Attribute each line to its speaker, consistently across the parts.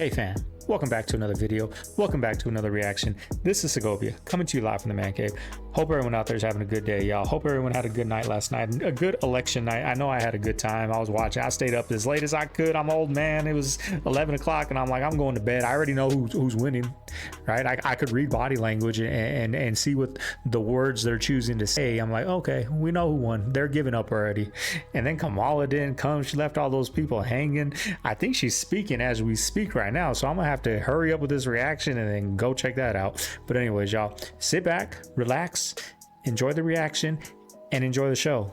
Speaker 1: Hey fam, welcome back to another video. Welcome back to another reaction. This is Segovia coming to you live from the man cave. Hope everyone out there is having a good day, y'all. Hope everyone had a good night last night, a good election night. I know I had a good time. I was watching. I stayed up as late as I could. I'm an old man. It was 11 o'clock and I'm like, I'm going to bed. I already know who's winning, right? I could read body language and see what the words they're choosing to say. I'm like, okay, we know who won. They're giving up already. And then Kamala didn't come. She left all those people hanging. I think she's speaking as we speak right now, so I'm gonna have to hurry up with this reaction and then go check that out. But anyways, y'all, sit back, relax, enjoy the reaction, and enjoy the show.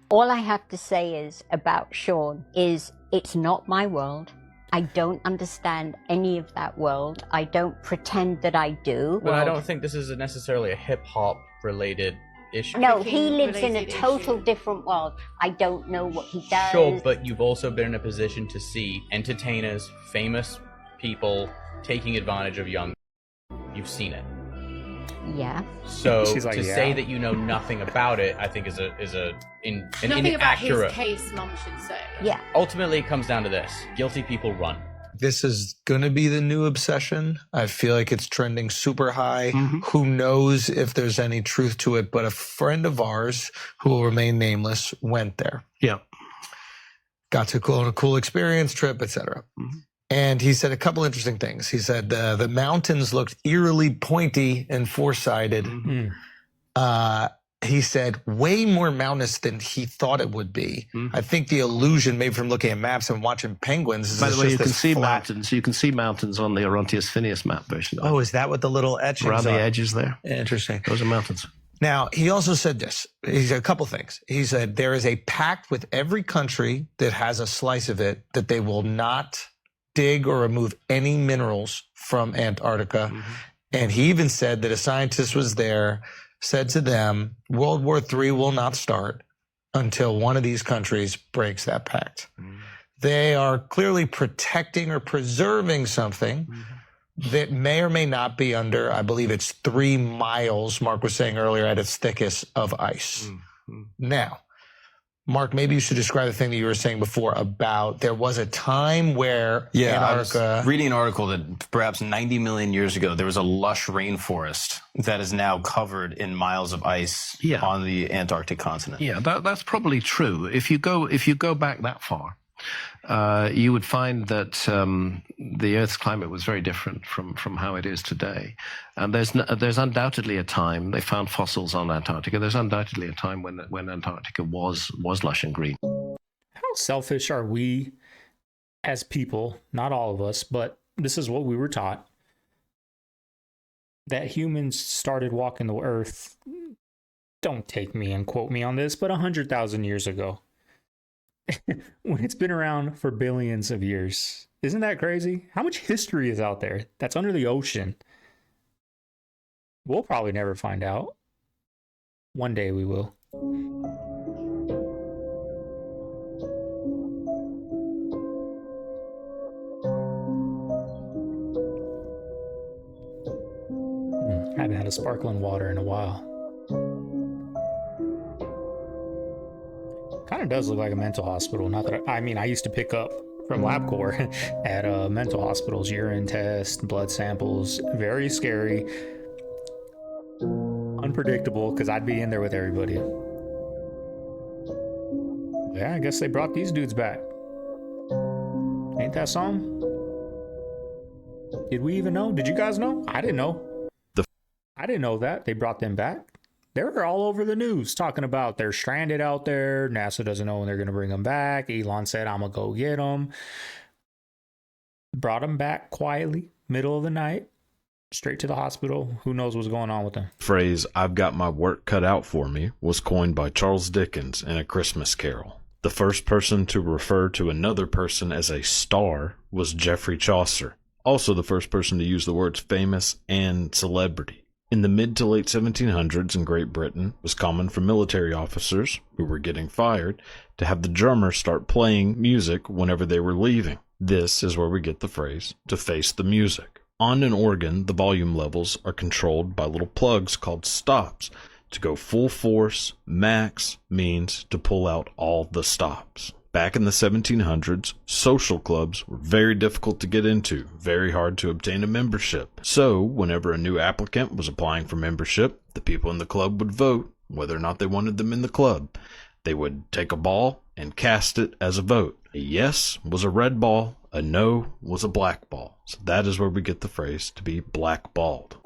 Speaker 2: All I have to say is about Sean is it's not my world. I don't understand any of that world. I don't pretend that I do.
Speaker 3: But I don't think this is necessarily a hip-hop related issue.
Speaker 2: No, he lives in a total different world. I don't know what he does.
Speaker 3: Sure, but you've also been in a position to see entertainers, famous people taking advantage of young. You've seen it.
Speaker 2: Yeah.
Speaker 3: So
Speaker 1: She's like,
Speaker 3: to
Speaker 1: yeah.
Speaker 3: say that you know nothing about it, I think is an
Speaker 4: Nothing about his
Speaker 3: inaccurate.
Speaker 4: case, Mum should say.
Speaker 2: Yeah.
Speaker 3: Ultimately, it comes down to this: guilty people run.
Speaker 5: This is going to be the new obsession. I feel like it's trending super high. Who knows if there's any truth to it, but a friend of ours who will remain nameless went there.
Speaker 6: Yeah.
Speaker 5: Got to go on a cool experience, trip, etc. And he said a couple interesting things. He said the mountains looked eerily pointy and four-sided. He said way more mountainous than he thought it would be. I think the illusion, maybe from looking at maps and watching penguins, is
Speaker 6: By the way, you
Speaker 5: just
Speaker 6: can
Speaker 5: this
Speaker 6: see
Speaker 5: flat.
Speaker 6: mountains. You can see mountains on the Orontius Phineas map version.
Speaker 5: Oh, is that what the little etchings
Speaker 6: Around the
Speaker 5: are?
Speaker 6: edges there.
Speaker 5: Interesting.
Speaker 6: Those are mountains.
Speaker 5: Now, he also said this. He said a couple things. He said there is a pact with every country that has a slice of it that they will not dig or remove any minerals from Antarctica. And he even said that a scientist was there, said to them, World War III will not start until one of these countries breaks that pact. They are clearly protecting or preserving something that may or may not be under, I believe it's 3 miles, Mark was saying earlier, at its thickest of ice. Now, Mark, maybe you should describe the thing that you were saying before about there was a time where Antarctica...
Speaker 7: I was reading an article that perhaps 90 million years ago, there was a lush rainforest that is now covered in miles of ice on the Antarctic continent.
Speaker 6: Yeah, that's probably true. If you go back that far, you would find that the Earth's climate was very different from how it is today. And there's undoubtedly a time, they found fossils on Antarctica, there's undoubtedly a time when Antarctica was lush and green.
Speaker 1: How selfish are we as people? Not all of us, but this is what we were taught. That humans started walking the earth, don't take me and quote me on this, but 100,000 years ago. When it's been around for billions of years. Isn't that crazy? How much history is out there that's under the ocean? We'll probably never find out. One day we will. I haven't had a sparkling water in a while. Kind of does look like a mental hospital. Not that I mean, I used to pick up from LabCorp at mental hospitals, urine tests, blood samples. Very scary, unpredictable, because I'd be in there with everybody. Yeah, I guess they brought these dudes back. Ain't that something? Did we even know? Did you guys know? I didn't know. I didn't know that they brought them back. They were all over the news talking about they're stranded out there. NASA doesn't know when they're going to bring them back. Elon said, I'm going to go get them. Brought them back quietly, middle of the night, straight to the hospital. Who knows what's going on with them?
Speaker 8: The phrase, I've got my work cut out for me, was coined by Charles Dickens in A Christmas Carol. The first person to refer to another person as a star was Geoffrey Chaucer. Also the first person to use the words famous and celebrity. In the mid to late 1700s in Great Britain, it was common for military officers, who were getting fired, to have the drummer start playing music whenever they were leaving. This is where we get the phrase, to face the music. On an organ, the volume levels are controlled by little plugs called stops. To go full force, max means to pull out all the stops. Back in the 1700s, social clubs were very difficult to get into, very hard to obtain a membership. So, whenever a new applicant was applying for membership, the people in the club would vote whether or not they wanted them in the club. They would take a ball and cast it as a vote. A yes was a red ball, a no was a black ball. So that is where we get the phrase to be blackballed.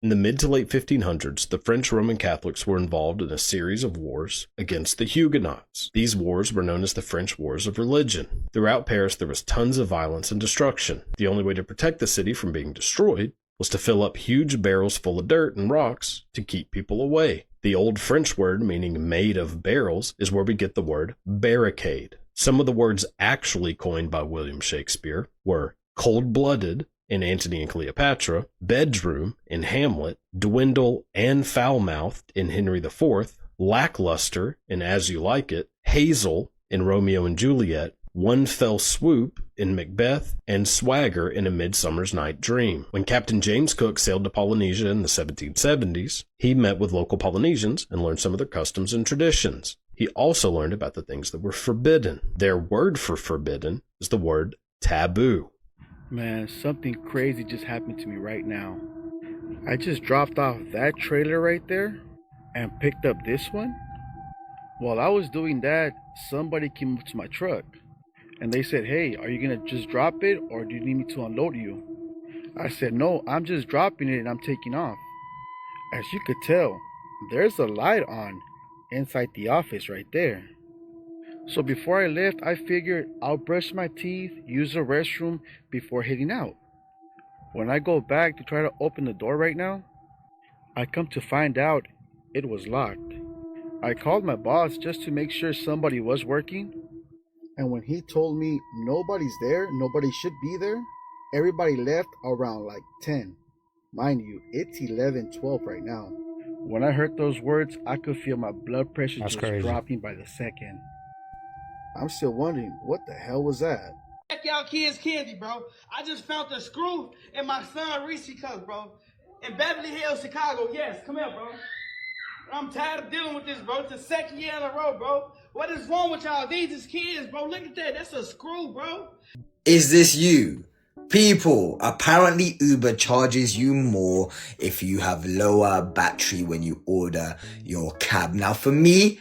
Speaker 8: In the mid to late 1500s, the French Roman Catholics were involved in a series of wars against the Huguenots. These wars were known as the French Wars of Religion. Throughout Paris, there was tons of violence and destruction. The only way to protect the city from being destroyed was to fill up huge barrels full of dirt and rocks to keep people away. The old French word meaning made of barrels is where we get the word barricade. Some of the words actually coined by William Shakespeare were cold-blooded in Antony and Cleopatra, bedroom in Hamlet, dwindle and foul-mouthed in Henry IV, lackluster in As You Like It, hazel in Romeo and Juliet, one fell swoop in Macbeth, and swagger in A Midsummer's Night Dream. When Captain James Cook sailed to Polynesia in the 1770s, he met with local Polynesians and learned some of their customs and traditions. He also learned about the things that were forbidden. Their word for forbidden is the word taboo.
Speaker 9: Man, something crazy just happened to me right now. I just dropped off that trailer right there and picked up this one. While I was doing that, somebody came up to my truck and they said, "Hey, are you gonna just drop it or do you need me to unload you?" I said, "No, I'm just dropping it and I'm taking off." As you could tell, there's a light on inside the office right there. So before I left, I figured I'll brush my teeth, use the restroom before heading out. When I go back to try to open the door right now, I come to find out it was locked. I called my boss just to make sure somebody was working, and when he told me nobody's there, nobody should be there, everybody left around like 10. Mind you, it's 11:12 right now. When I heard those words, I could feel my blood pressure just dropping by the second. I'm still wondering, what the hell was that?
Speaker 10: Check y'all kids candy, bro. I just found the screw in my son Reese cup, bro. In Beverly Hills, Chicago. Yes, come here, bro. I'm tired of dealing with this, bro. It's the second year in a row, bro. What is wrong with y'all? These is kids, bro. Look at that. That's a screw, bro.
Speaker 11: Is this you? People, apparently Uber charges you more if you have lower battery when you order your cab. Now for me,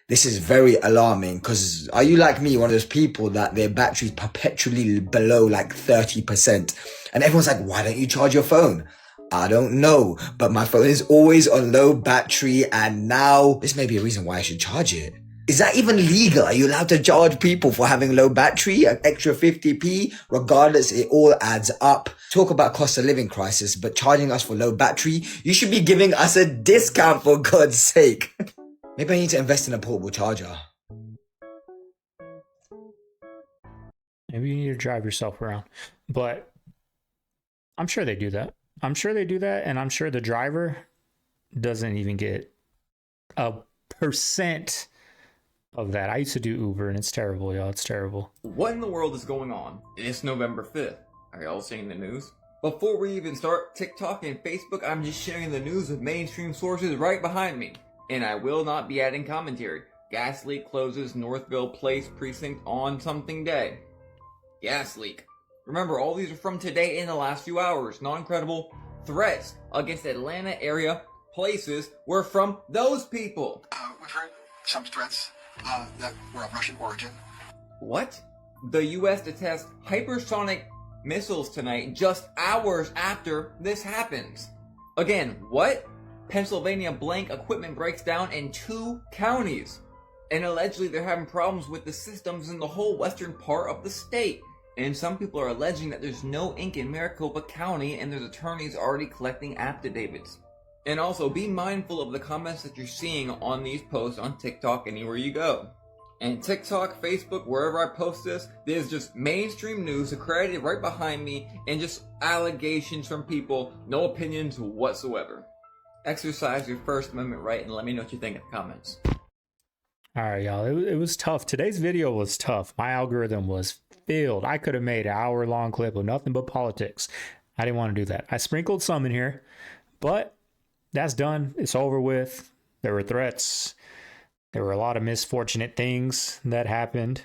Speaker 11: this is very alarming because are you like me, one of those people that their battery is perpetually below like 30%? And everyone's like, why don't you charge your phone? I don't know, but my phone is always on low battery and now this may be a reason why I should charge it. Is that even legal? Are you allowed to charge people for having low battery, an extra 50p? Regardless, it all adds up. Talk about cost of living crisis, but charging us for low battery, you should be giving us a discount for God's sake. Maybe I need to invest in a portable charger.
Speaker 1: Maybe you need to drive yourself around. But I'm sure they do that. I'm sure they do that, and I'm sure the driver doesn't even get a percent of that. I used to do Uber, and it's terrible, y'all. It's terrible.
Speaker 12: What in the world is going on? It's November 5th. Are y'all seeing the news? Before we even start, TikTok and Facebook, I'm just sharing the news with mainstream sources right behind me. And I will not be adding commentary. Gas leak closes Northville Place precinct on something day. Gas leak. Remember, all these are from today in the last few hours. Not incredible. Threats against Atlanta area places were from those people.
Speaker 13: We've heard some threats that were of Russian origin.
Speaker 12: What? The U.S. to test hypersonic missiles tonight just hours after this happens. Again, what? Pennsylvania blank equipment breaks down in 2 counties. And allegedly they're having problems with the systems in the whole western part of the state. And some people are alleging that there's no ink in Maricopa County and there's attorneys already collecting affidavits. And also be mindful of the comments that you're seeing on these posts on TikTok anywhere you go. And TikTok, Facebook, wherever I post this, there's just mainstream news accredited right behind me and just allegations from people, no opinions whatsoever. Exercise your First Amendment right and let me know what you think in the comments.
Speaker 1: All right, y'all. It was tough. Today's video was tough. My algorithm was filled. I could have made an hour-long clip of nothing but politics. I didn't want to do that. I sprinkled some in here, but that's done. It's over with. There were threats. There were a lot of misfortunate things that happened.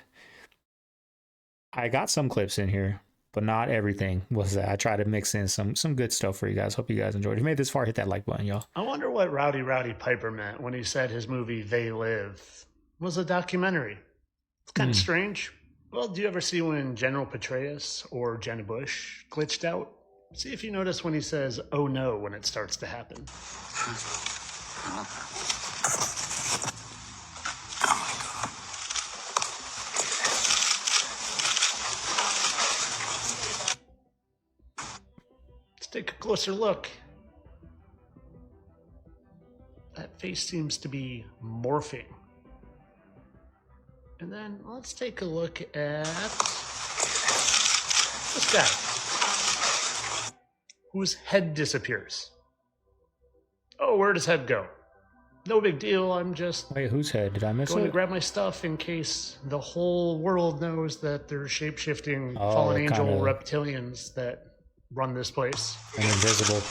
Speaker 1: I got some clips in here, but not everything was that. I tried to mix in some good stuff for you guys. Hope you guys enjoyed. If you made this far, hit that like button, y'all.
Speaker 14: I wonder what Rowdy Piper meant when he said his movie They Live was a documentary. It's kind of strange. Well, do you ever see when General Petraeus or Jenna Bush glitched out? See if you notice when he says, "Oh no," when it starts to happen. Let's take a closer look. That face seems to be morphing. And then let's take a look at this guy, whose head disappears. Oh, where'd his head go? No big deal, I'm just...
Speaker 1: Wait, whose head? Did I miss
Speaker 14: going
Speaker 1: it?
Speaker 14: to grab my stuff in case the whole world knows that there's shape-shifting fallen angel reptilians that run this place.
Speaker 1: And invisible.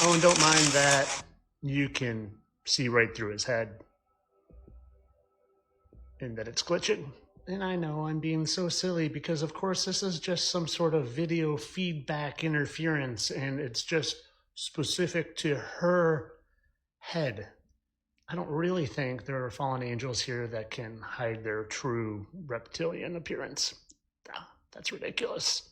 Speaker 14: Oh, and don't mind that you can see right through his head. And that it's glitching. And I know I'm being so silly because, of course, this is just some sort of video feedback interference, and it's just specific to her head. I don't really think there are fallen angels here that can hide their true reptilian appearance. That's ridiculous.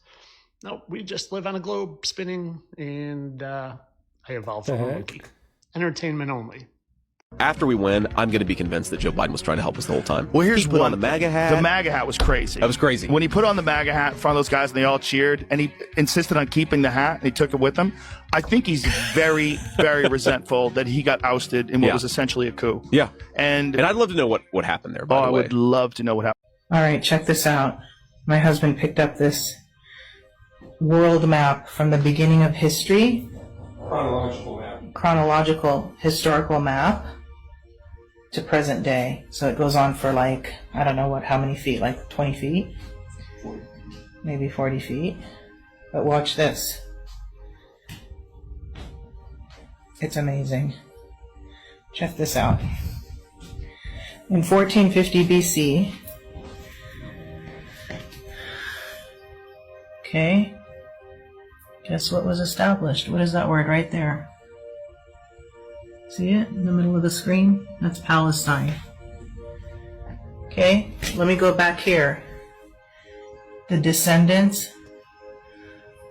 Speaker 14: No, we just live on a globe spinning, and I evolved from a monkey. Entertainment only.
Speaker 15: After we win, I'm going to be convinced that Joe Biden was trying to help us the whole time.
Speaker 16: Well, here's
Speaker 15: he put on the MAGA hat.
Speaker 16: The MAGA hat was crazy.
Speaker 15: That was crazy.
Speaker 16: When he put on the MAGA hat in front of those guys and they all cheered, and he insisted on keeping the hat and he took it with him, I think he's very, very resentful that he got ousted in what was essentially a coup.
Speaker 15: Yeah.
Speaker 16: And
Speaker 15: I'd love to know what happened there, by the way.
Speaker 16: I would love to know what happened.
Speaker 17: All right, check this out. My husband picked up this world map from the beginning of history.
Speaker 18: Chronological map.
Speaker 17: Chronological historical map to present day. So it goes on for like, I don't know how many feet, like 20 feet?
Speaker 18: 40.
Speaker 17: Maybe 40 feet. But watch this. It's amazing. Check this out. In 1450 BC, okay, guess what was established? What is that word right there? See it in the middle of the screen? That's Palestine. Okay, let me go back here. The descendants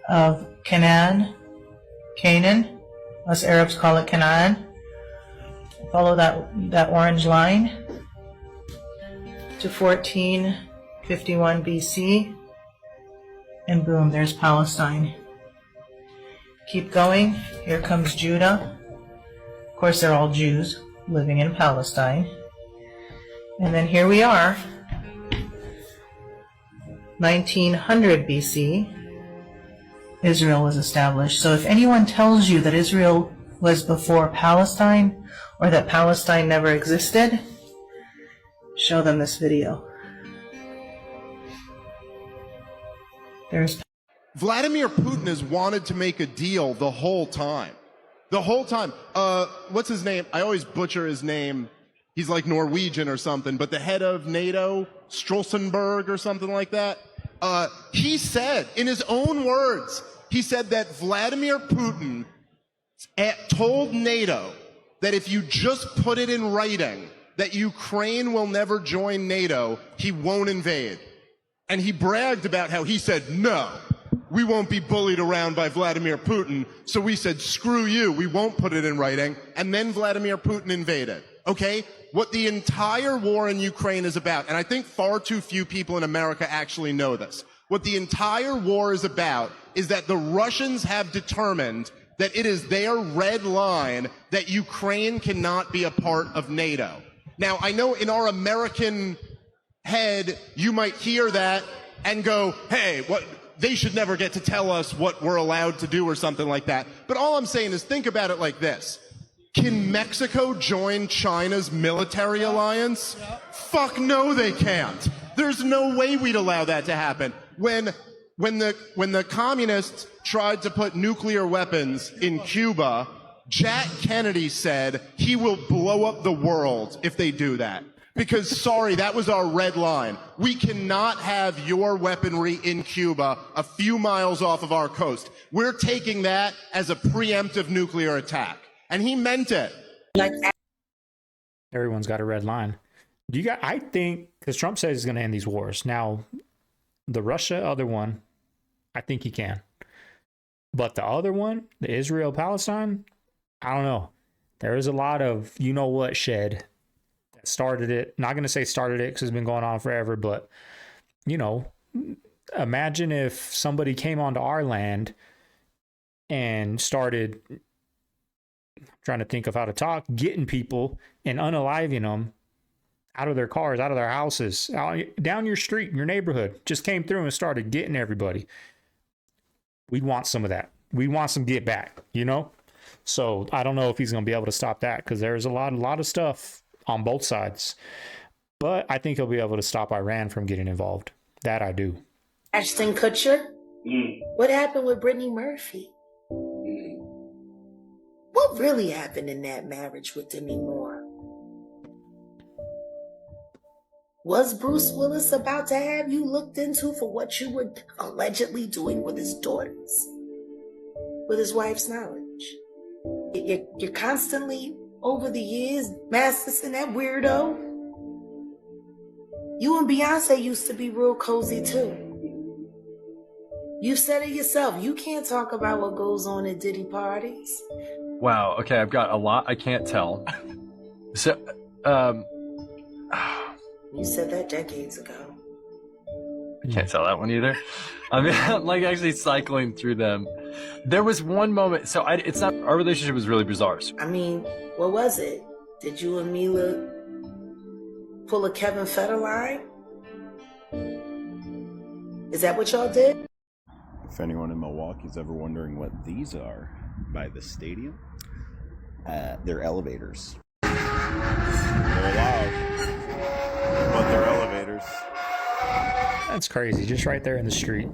Speaker 17: of Canaan, us Arabs call it Canaan. Follow that orange line to 1451 BC, and boom, there's Palestine. Keep going, here comes Judah. Of course, they're all Jews living in Palestine. And then here we are, 1900 BC, Israel was established. So if anyone tells you that Israel was before Palestine, or that Palestine never existed, show them this video.
Speaker 19: Vladimir Putin has wanted to make a deal the whole time. The whole time. What's his name? I always butcher his name. He's like Norwegian or something, but the head of NATO, Stoltenberg or something like that, he said, in his own words, he said that Vladimir Putin told NATO that if you just put it in writing that Ukraine will never join NATO, he won't invade. And he bragged about how he said, no, we won't be bullied around by Vladimir Putin. So we said, screw you, we won't put it in writing. And then Vladimir Putin invaded. Okay? What the entire war in Ukraine is about, and I think far too few people in America actually know this, what the entire war is about is that the Russians have determined that it is their red line that Ukraine cannot be a part of NATO. Now, I know in our American head, you might hear that and go, hey, they should never get to tell us what we're allowed to do or something like that. But all I'm saying is think about it like this. Can Mexico join China's military alliance? Fuck no, they can't. There's no way we'd allow that to happen. When the communists tried to put nuclear weapons in Cuba, Jack Kennedy said he will blow up the world if they do that. Because, sorry, that was our red line. We cannot have your weaponry in Cuba a few miles off of our coast. We're taking that as a preemptive nuclear attack. And he meant it.
Speaker 1: Everyone's got a red line. I think, because Trump says he's going to end these wars. Now, the Russia other one, I think he can. But the other one, the Israel-Palestine, I don't know. There is a lot of you-know-what shed that started it. Not going to say started it because it's been going on forever, but, imagine if somebody came onto our land and started, I'm trying to think of how to talk, getting people and unaliving them out of their cars, out of their houses, down your street, in your neighborhood, just came through and started getting everybody. We'd want some of that. We want some get back, So I don't know if he's going to be able to stop that because there's a lot of stuff on both sides. But I think he'll be able to stop Iran from getting involved. That I do.
Speaker 20: Ashton Kutcher? What happened with Brittany Murphy? What really happened in that marriage with Demi Moore? Was Bruce Willis about to have you looked into for what you were allegedly doing with his daughters? With his wife's knowledge? You're constantly, over the years, mastering that weirdo. You and Beyonce used to be real cozy too. You said it yourself. You can't talk about what goes on at Diddy parties.
Speaker 21: Wow. Okay, I've got a lot I can't tell. So,
Speaker 20: You said that decades ago.
Speaker 21: I can't tell that one either. I mean, I'm like actually cycling through them. There was one moment. So it's not, our relationship was really bizarre.
Speaker 20: I mean, what was it? Did you and Mila pull a Kevin Federline? Is that what y'all did?
Speaker 22: If anyone in Milwaukee is ever wondering what these are by the stadium, they're elevators. They're loud, but they're elevators.
Speaker 1: That's crazy. Just right there in the street.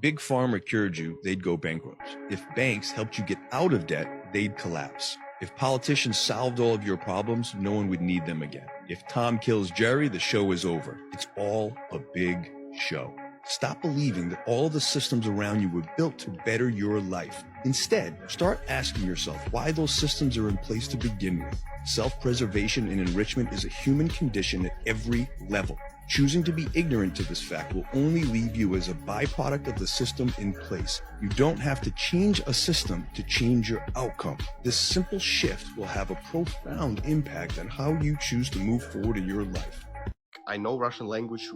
Speaker 23: Big Pharma cured you, they'd go bankrupt. If banks helped you get out of debt, they'd collapse. If politicians solved all of your problems, no one would need them again. If Tom kills Jerry, the show is over. It's all a big show. Stop believing that all the systems around you were built to better your life. Instead, start asking yourself why those systems are in place to begin with. Self-preservation and enrichment is a human condition at every level. Choosing to be ignorant to this fact will only leave you as a byproduct of the system in place. You don't have to change a system to change your outcome. This simple shift will have a profound impact on how you choose to move forward in your life.
Speaker 24: I know Russian language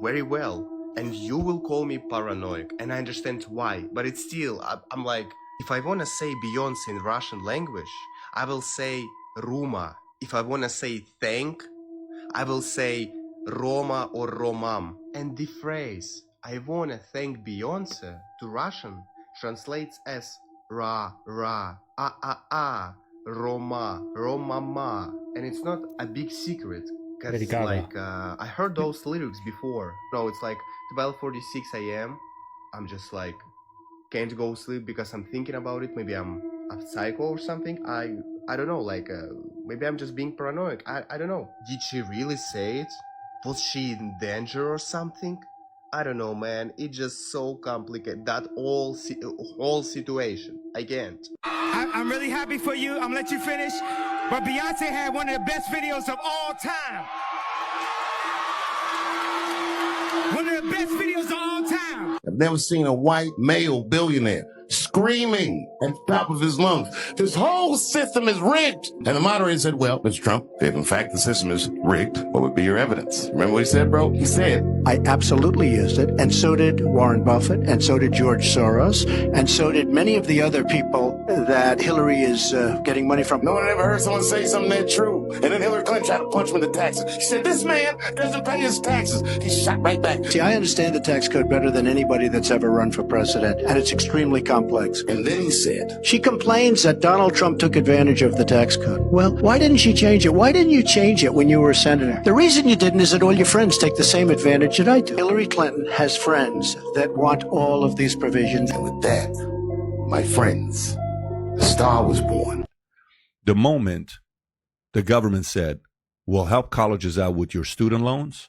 Speaker 24: very well, and you will call me paranoid, and I understand why, but it's still, I'm like, if I want to say Beyonce in Russian language, I will say Ruma. If I want to say thank, I will say Roma or Romam. And the phrase, I wanna thank Beyonce, to Russian translates as Ra, Ra, Roma, Romama. And it's not a big secret, because like, I heard those lyrics before. No, it's like 12:46 a.m. I'm just like, can't go sleep because I'm thinking about it. Maybe I'm a psycho or something. I don't know, like, maybe I'm just being paranoid. I don't know. Did she really say it? Was she in danger or something? I don't know, man. It's just so complicated. That whole situation. I can't.
Speaker 25: I'm really happy for you. I'm gonna let you finish. But Beyonce had one of the best videos of all time. One of the best videos of all time.
Speaker 26: I've never seen a white male billionaire screaming at the top of his lungs, this whole system is rigged. And the moderator said, well, Mr. Trump, if in fact the system is rigged, what would be your evidence? Remember what he said, bro? He said,
Speaker 27: I absolutely used it, and so did Warren Buffett, and so did George Soros, and so did many of the other people that Hillary is getting money from.
Speaker 26: No one ever heard someone say something that true. And then Hillary Clinton tried to punch him in the taxes. She said, this man doesn't pay his taxes. He shot right back.
Speaker 27: See, I understand the tax code better than anybody that's ever run for president, and it's extremely complex.
Speaker 26: And then he said,
Speaker 27: She complains that Donald Trump took advantage of the tax code. Well, why didn't she change it? Why didn't you change it when you were a senator? The reason you didn't is that all your friends take the same advantage that I do. Hillary Clinton has friends that want all of these provisions.
Speaker 26: And with that, my friends, the star was born.
Speaker 2: The moment the government said, we'll help colleges out with your student loans,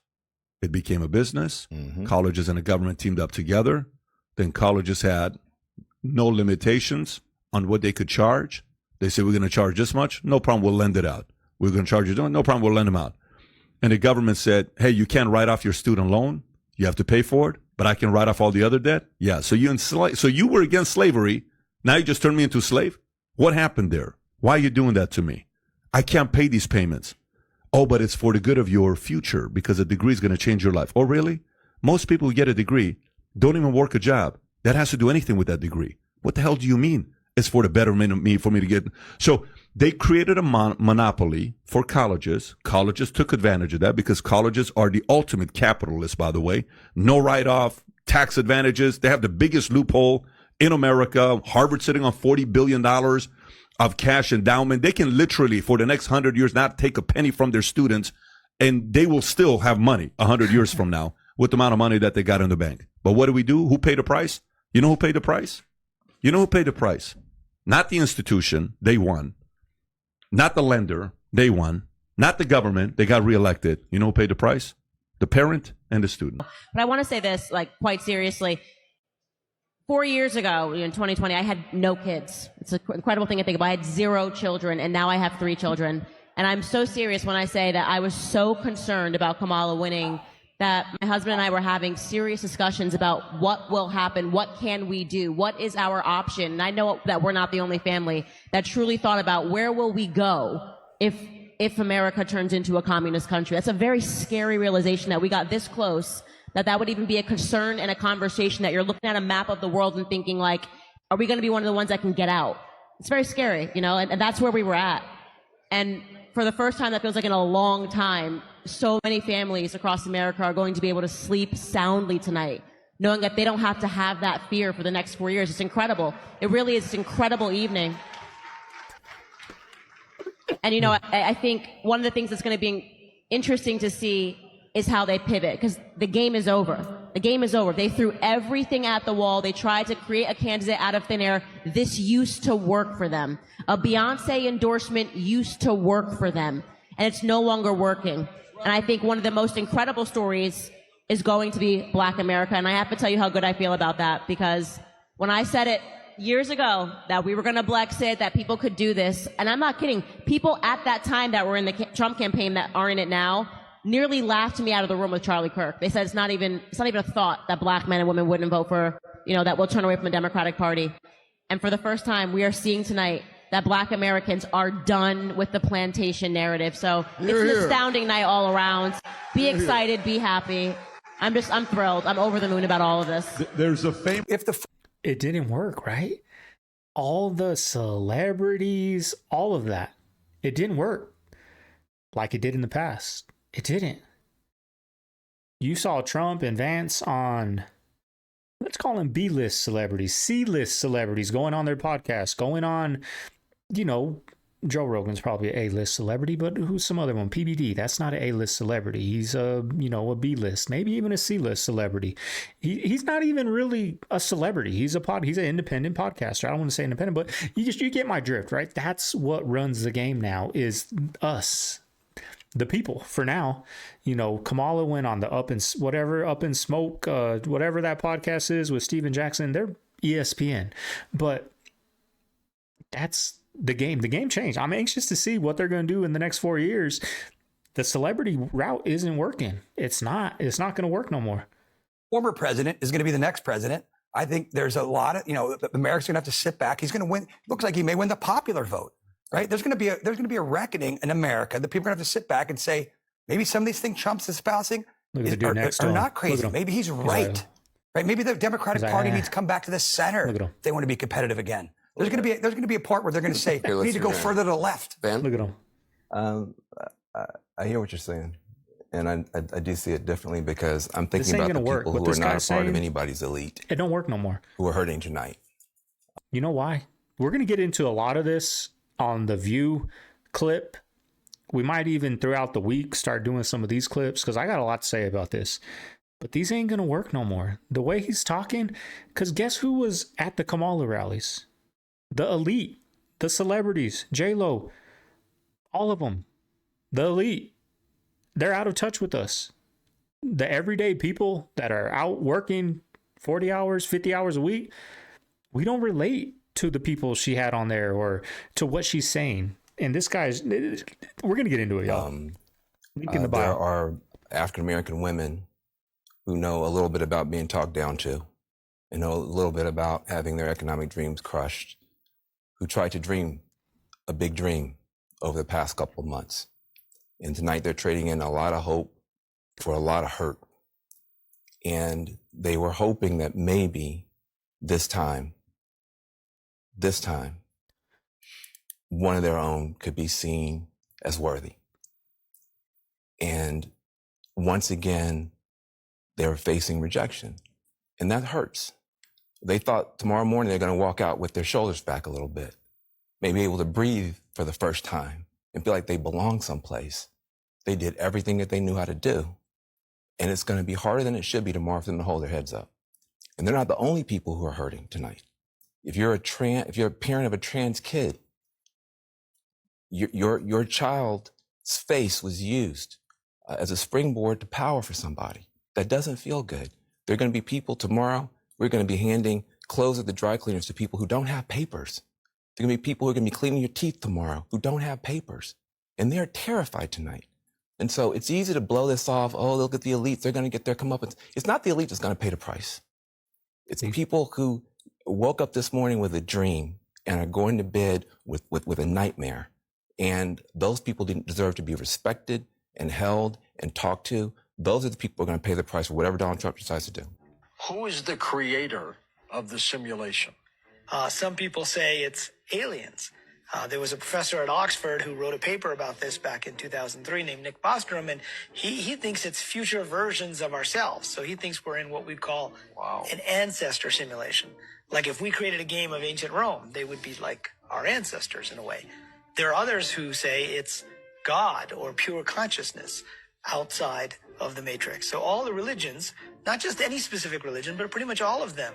Speaker 2: it became a business. Colleges and the government teamed up together. Then colleges had no limitations on what they could charge. They said, we're going to charge this much. No problem. We'll lend it out. We're going to charge you. No problem. We'll lend them out. And the government said, hey, you can't write off your student loan. You have to pay for it, but I can write off all the other debt. Yeah. So you were against slavery. Now you just turned me into a slave. What happened there? Why are you doing that to me? I can't pay these payments. Oh, but it's for the good of your future because a degree is going to change your life. Oh, really? Most people who get a degree don't even work a job that has to do anything with that degree. What the hell do you mean? It's for the betterment of me, for me to get. So they created a monopoly for colleges. Colleges took advantage of that because colleges are the ultimate capitalists, by the way. No write-off, tax advantages. They have the biggest loophole in America. Harvard sitting on $40 billion of cash endowment. They can literally, for the next 100 years, not take a penny from their students, and they will still have money 100 years from now with the amount of money that they got in the bank. But what do? Who paid the price? You know who paid the price? You know who paid the price? Not the institution, they won. Not the lender, they won. Not the government, they got reelected. You know who paid the price? The parent and the student.
Speaker 3: But I want to say this, like, quite seriously. 4 years ago, in 2020, I had no kids. It's an incredible thing to think about. I had 0 children, and now I have 3 children. And I'm so serious when I say that I was so concerned about Kamala winning that my husband and I were having serious discussions about what will happen, what can we do, what is our option. And I know that we're not the only family that truly thought about where will we go if America turns into a communist country. That's a very scary realization that we got this close, that would even be a concern and a conversation, that you're looking at a map of the world and thinking, like, are we going to be one of the ones that can get out? It's very scary, you know, and that's where we were at. And for the first time, that feels like in a long time, so many families across America are going to be able to sleep soundly tonight, knowing that they don't have to have that fear for the next 4 years. It's incredible. It really is an incredible evening. And, you know, I think one of the things that's going to be interesting to see is how they pivot, because the game is over. The game is over. They threw everything at the wall. They tried to create a candidate out of thin air. This used to work for them. A Beyonce endorsement used to work for them, and it's no longer working. And I think one of the most incredible stories is going to be Black America. And I have to tell you how good I feel about that, because when I said it years ago that we were going to Blexit, that people could do this, and I'm not kidding, people at that time that were in the Trump campaign that are in it now nearly laughed me out of the room with Charlie Kirk. They said it's not even a thought that Black men and women wouldn't vote for, you know, that we'll turn away from the Democratic Party. And for the first time, we are seeing tonight that Black Americans are done with the plantation narrative. So it's an astounding night all around. Be excited, be happy. I'm thrilled. I'm over the moon about all of this.
Speaker 2: There's a famous...
Speaker 1: It didn't work, right? All the celebrities, all of that. It didn't work like it did in the past. It didn't. You saw Trump and Vance on, let's call them B-list celebrities, C-list celebrities going on their podcast, going on, you know, Joe Rogan's probably an A-list celebrity, but who's some other one? PBD, that's not an A-list celebrity. He's a B-list, maybe even a C-list celebrity. He's not even really a celebrity. He's an independent podcaster. I don't want to say independent, but you get my drift, right? That's what runs the game now, is us, the people. For now, you know, Kamala went on the Up in Smoke, whatever that podcast is with Steven Jackson. They're ESPN, but that's the game. The game changed. I'm anxious to see what they're going to do in the next 4 years. The celebrity route isn't working. It's not going to work no more.
Speaker 4: Former president is going to be the next president. I think there's a lot of, America's going to have to sit back. He's going to win. Looks like he may win the popular vote, right? There's going to be a reckoning in America that people are going to have to sit back and say, maybe some of these things Trump's espousing are not crazy. Maybe he's right. Right? Maybe the Democratic Party needs to come back to the center if they want to be competitive again. There's going to be a part where they're going to say, we need to go further to the left.
Speaker 5: Ben?
Speaker 1: Look at him.
Speaker 5: I hear what you're saying, and I do see it differently because I'm thinking
Speaker 1: ain't
Speaker 5: about the
Speaker 1: gonna work.
Speaker 5: people
Speaker 1: What
Speaker 5: who are
Speaker 1: this
Speaker 5: not a
Speaker 1: guy's
Speaker 5: part of
Speaker 1: saying,
Speaker 5: anybody's elite,
Speaker 1: It don't work no more.
Speaker 5: who are hurting tonight.
Speaker 1: You know why? We're going to get into a lot of this on the View clip. We might even throughout the week start doing some of these clips because I got a lot to say about this. But these ain't going to work no more. The way he's talking, because guess who was at the Kamala rallies? The elite, the celebrities, J-Lo, all of them. The elite. They're out of touch with us. The everyday people that are out working 40 hours, 50 hours a week, we don't relate to the people she had on there or to what she's saying. And this guy's, we're going to get into it, y'all. Link in the bio.
Speaker 5: There are African-American women who know a little bit about being talked down to and know a little bit about having their economic dreams crushed, who tried to dream a big dream over the past couple of months. And tonight they're trading in a lot of hope for a lot of hurt. And they were hoping that maybe this time, one of their own could be seen as worthy. And once again, they're facing rejection. And that hurts. They thought tomorrow morning they're going to walk out with their shoulders back a little bit, maybe able to breathe for the first time and feel like they belong someplace. They did everything that they knew how to do. And it's going to be harder than it should be tomorrow for them to hold their heads up. And they're not the only people who are hurting tonight. If you're a parent of a trans kid, your child's face was used as a springboard to power for somebody. That doesn't feel good. There are going to be people tomorrow, we're going to be handing clothes at the dry cleaners to people who don't have papers. There are going to be people who are going to be cleaning your teeth tomorrow who don't have papers. And they're terrified tonight. And so it's easy to blow this off. Oh, look at the elites. They're going to get their comeuppance. It's not the elite that's going to pay the price. It's people who woke up this morning with a dream and are going to bed with a nightmare. And those people didn't deserve to be respected and held and talked to. Those are the people who are going to pay the price for whatever Donald Trump decides to do.
Speaker 6: Who is the creator of the simulation?
Speaker 7: Some people say it's aliens. There was a professor at Oxford who wrote a paper about this back in 2003 named Nick Bostrom, and he thinks it's future versions of ourselves. So he thinks we're in what we'd call an ancestor simulation. Like if we created a game of ancient Rome, they would be like our ancestors in a way. There are others who say it's God or pure consciousness outside of the matrix. So all the religions, not just any specific religion, but pretty much all of them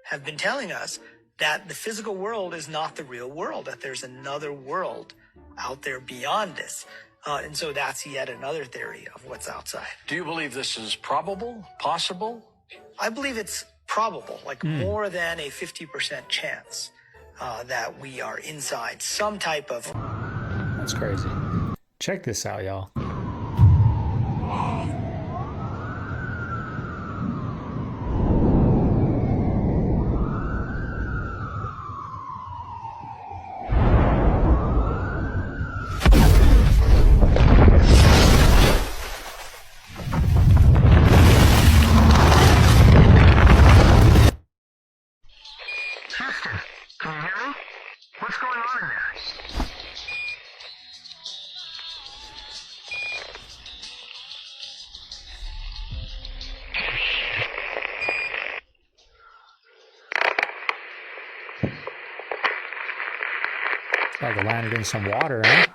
Speaker 7: have been telling us that the physical world is not the real world, that there's another world out there beyond this. And so that's yet another theory of what's outside.
Speaker 6: Do you believe this is probable, possible?
Speaker 7: I believe it's probable, like more than a 50% chance that we are inside some type of...
Speaker 1: That's crazy. Check this out, y'all.
Speaker 6: Sister, can you hear me? What's going on in there?
Speaker 1: Like I landed in some water, huh?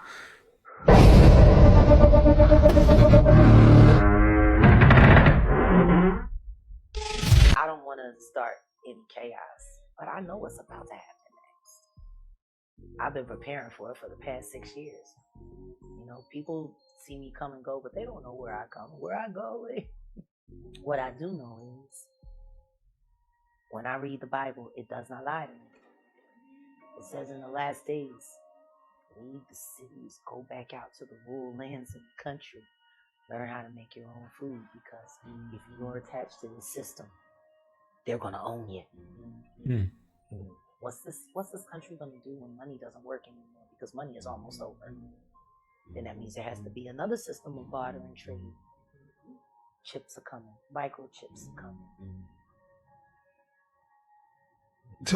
Speaker 8: I don't want to start any chaos, but I know what's about to happen next. I've been preparing for it for the past 6 years. You know, people see me come and go, but they don't know where I come, where I go. What I do know is when I read the Bible, it does not lie to me. It says in the last days, leave the cities, go back out to the rural lands and the country. Learn how to make your own food, because if you're attached to the system, they're gonna own you. What's this country gonna do when money doesn't work anymore? Because money is almost over. Then that means there has to be another system of barter and trade. Chips are coming, microchips are coming.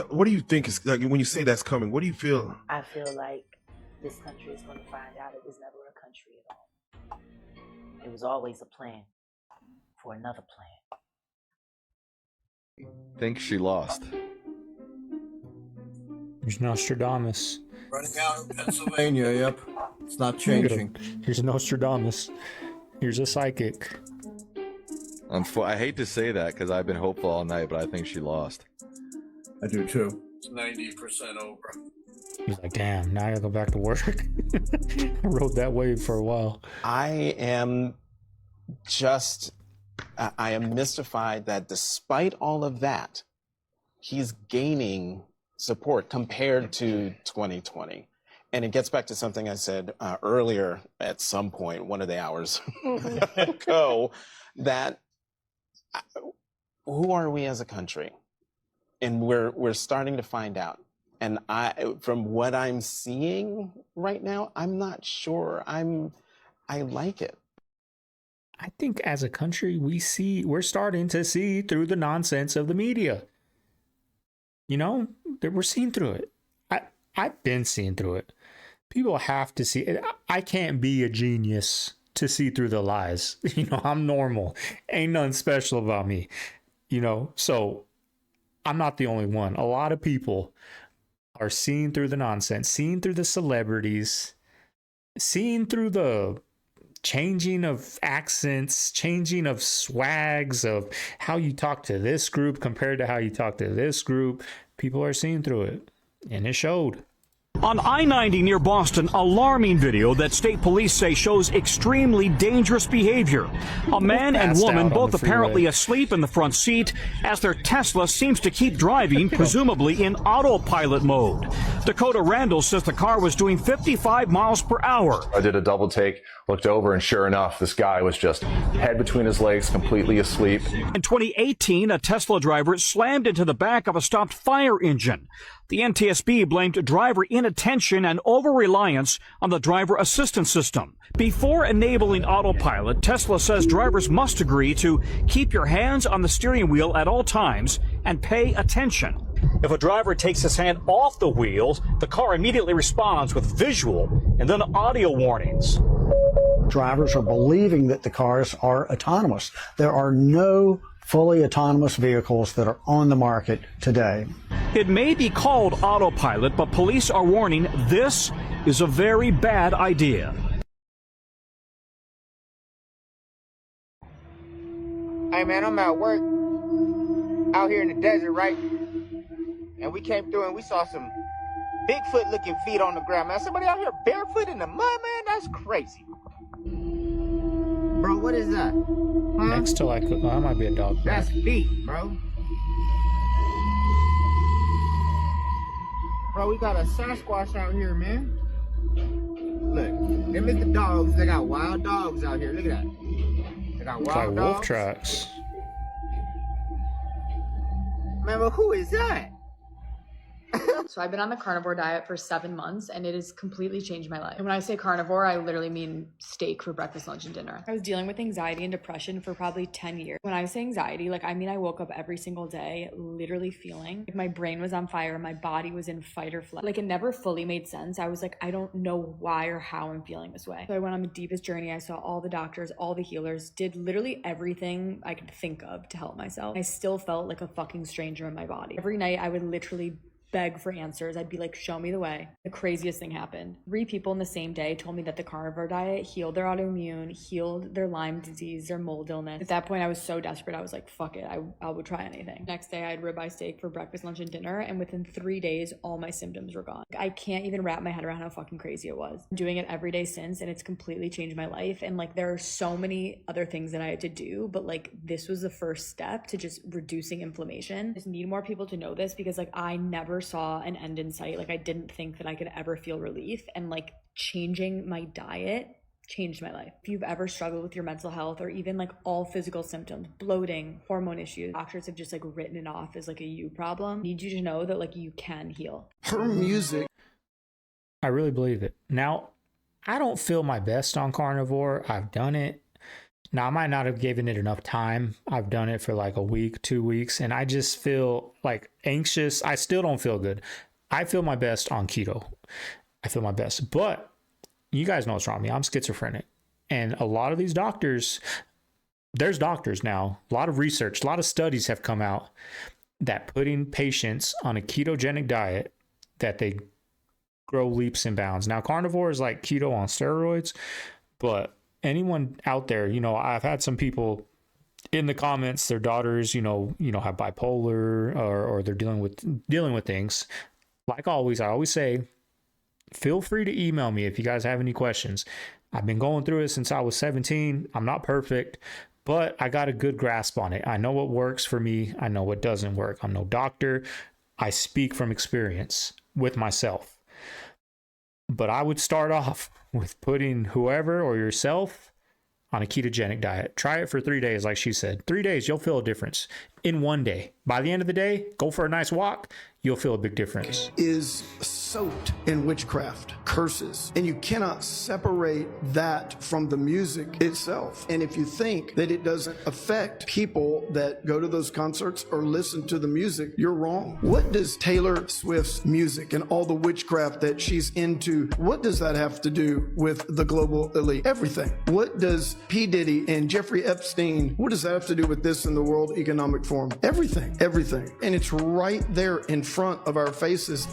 Speaker 9: What do you think is like when you say that's coming? What do you feel?
Speaker 8: I feel like this country is going to find out it was never a country at all. It was always a plan for another plan.
Speaker 22: Think she lost.
Speaker 1: Here's Nostradamus.
Speaker 10: Running out of Pennsylvania, yep. It's not changing.
Speaker 1: Here's Nostradamus. Here's a psychic.
Speaker 22: I hate to say that because I've been hopeful all night, but I think she lost.
Speaker 10: I do too. It's 90% over.
Speaker 1: He's like, damn, now I gotta go back to work. I rode that wave for a while.
Speaker 11: I am mystified that despite all of that, he's gaining support compared to 2020. And it gets back to something I said earlier at some point, one of the hours ago, that who are we as a country? And we're starting to find out. And from what I'm seeing right now, I'm not sure. I like it.
Speaker 1: I think as a country, we're starting to see through the nonsense of the media. You know, we're seeing through it. I've been seeing through it. People have to see it. I can't be a genius to see through the lies. You know, I'm normal. Ain't nothing special about me. You know, so I'm not the only one. A lot of people are seeing through the nonsense, seeing through the celebrities, seeing through the changing of accents, changing of swags, of how you talk to this group compared to how you talk to this group. People are seeing through it, and it showed.
Speaker 12: On I-90 near Boston, alarming video that state police say shows extremely dangerous behavior. A man and woman both apparently asleep in the front seat as their Tesla seems to keep driving, presumably in autopilot mode. Dakota Randall says the car was doing 55 miles per hour.
Speaker 13: I did a double take, looked over, and sure enough, this guy was just head between his legs, completely asleep.
Speaker 12: In 2018, a Tesla driver slammed into the back of a stopped fire engine. The NTSB blamed driver inattention and over-reliance on the driver assistance system. Before enabling autopilot, Tesla says drivers must agree to keep your hands on the steering wheel at all times and pay attention. If a driver takes his hand off the wheels, the car immediately responds with visual and then audio warnings.
Speaker 27: Drivers are believing that the cars are autonomous. There are no fully autonomous vehicles that are on the market today.
Speaker 12: It may be called autopilot, but police are warning this is a very bad idea.
Speaker 14: Hey man, I'm at work out here in the desert, right? And we came through and we saw some Bigfoot looking feet on the ground, man. Somebody out here barefoot in the mud, man? That's crazy. Bro, what is that? Huh?
Speaker 1: Next to like, that might be a dog.
Speaker 14: That's feet, bro. Bro, we got a Sasquatch out here, man. Look, them is the dogs. They got wild dogs out here. Look at that. They got wild dogs.
Speaker 1: Wolf tracks.
Speaker 14: Man, but who is that?
Speaker 15: So I've been on the carnivore diet for 7 months and it has completely changed my life. And when I say carnivore, I literally mean steak for breakfast, lunch, and dinner. I was dealing with anxiety and depression for probably 10 years. When I say anxiety, like, I mean, I woke up every single day literally feeling like my brain was on fire, my body was in fight or flight. Like, it never fully made sense. I was like, I don't know why or how I'm feeling this way. So I went on the deepest journey. I saw all the doctors, all the healers, did literally everything I could think of to help myself. I still felt like a fucking stranger in my body. Every night I would literally beg for answers. I'd be like, show me the way. The craziest thing happened. 3 people in the same day told me that the carnivore diet healed their autoimmune, healed their Lyme disease, their mold illness. At that point, I was so desperate. I was like, fuck it. I would try anything. Next day, I had ribeye steak for breakfast, lunch, and dinner. And within 3 days, all my symptoms were gone. I can't even wrap my head around how fucking crazy it was. I'm doing it every day since, and it's completely changed my life. And like, there are so many other things that I had to do, but like, this was the first step to just reducing inflammation. I just need more people to know this because like, I never saw an end in sight. Like, I didn't think that I could ever feel relief, and like, changing my diet changed my life. If you've ever struggled with your mental health or even like all physical symptoms, bloating, hormone issues, doctors have just like written it off as like a you problem. I need you to know that like, you can heal.
Speaker 1: Her music. I really believe it. Now, I don't feel my best on carnivore. I've done it. Now, I might not have given it enough time. I've done it for like a week, 2 weeks, and I just feel like anxious. I still don't feel good. I feel my best on keto. I feel my best. But you guys know what's wrong with me. I'm schizophrenic. And a lot of these doctors, there's doctors now, a lot of research, a lot of studies have come out that putting patients on a ketogenic diet, that they grow leaps and bounds. Now, carnivore is like keto on steroids, but anyone out there, you know, I've had some people in the comments, their daughters, you know, have bipolar or they're dealing with things. Like always, I always say, feel free to email me if you guys have any questions. I've been going through it since I was 17. I'm not perfect, but I got a good grasp on it. I know what works for me. I know what doesn't work. I'm no doctor. I speak from experience with myself. But I would start off with putting whoever or yourself on a ketogenic diet. Try it for 3 days, like she said. 3 days, you'll feel a difference in one day. By the end of the day, go for a nice walk. You'll feel a big difference.
Speaker 27: Is soaked in witchcraft, curses, and you cannot separate that from the music itself. And if you think that it doesn't affect people that go to those concerts or listen to the music, you're wrong. What does Taylor Swift's music and all the witchcraft that she's into, what does that have to do with the global elite? Everything. What does P. Diddy and Jeffrey Epstein, what does that have to do with this in the World Economic Forum? Everything. Everything. And it's right there in front of our faces.